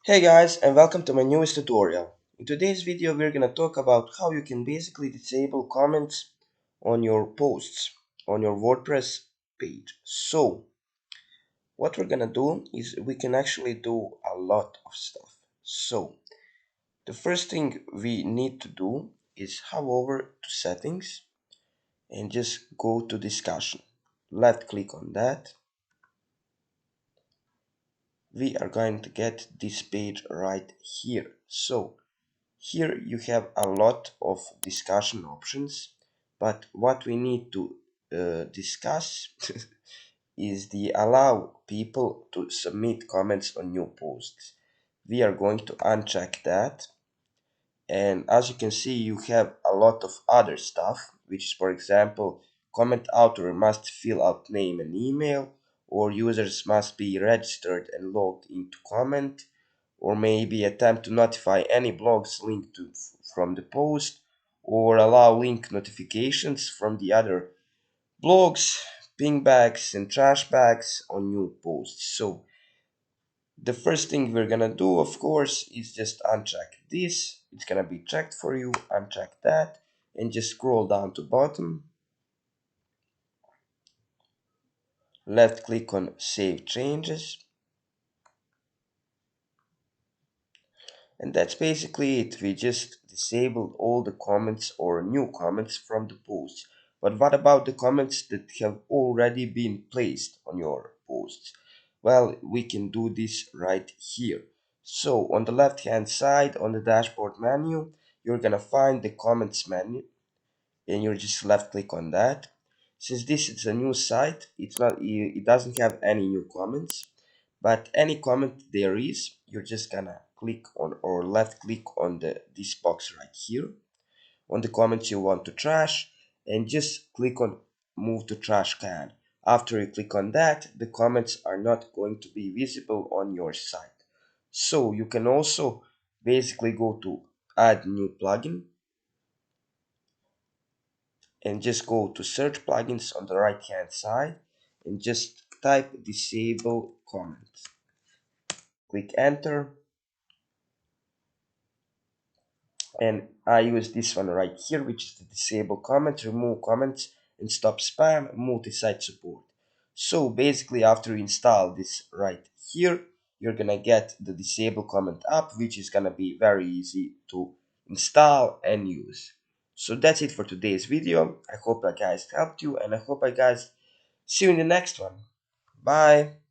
Hey guys, and welcome to my newest tutorial. In today's video we're gonna talk about how you can basically disable comments on your posts on your WordPress page. So what we're gonna do is we can actually do a lot of stuff. So the first thing we need to do is hop over to settings and just go to discussion. Left click on that. We are going to get this page right here. So here you have a lot of discussion options, but what we need to discuss is the allow people to submit comments on new posts. We are going to uncheck that, and as you can see you have a lot of other stuff, which is, for example, comment author must fill out name and email, or users must be registered and logged into comment, or maybe attempt to notify any blogs linked to from the post, or allow link notifications from the other blogs, ping bags and trash bags on new posts. So the first thing we're gonna do, of course, is just uncheck this. It's gonna be checked for you. Uncheck that and just scroll down to bottom. Left click on save changes. And that's basically it. We just disabled all the comments or new comments from the posts. But what about the comments that have already been placed on your posts? Well, we can do this right here. So on the left hand side on the dashboard menu, you're gonna find the comments menu and you just left click on that. Since this is a new site, it doesn't have any new comments, but any comment there is, you're just gonna click on or left click on this box right here on the comments you want to trash, and just click on move to trash can. After you click on that, the comments are not going to be visible on your site. So you can also basically go to add new plugin and just go to search plugins on the right hand side and just type disable comments. Click enter, and I use this one right here, which is the disable comments, remove comments and stop spam, multi-site support. So basically after you install this right here, you're gonna get the disable comment app, which is gonna be very easy to install and use. So that's it for today's video. I hope I guys helped you, and I hope I guys see you in the next one. Bye.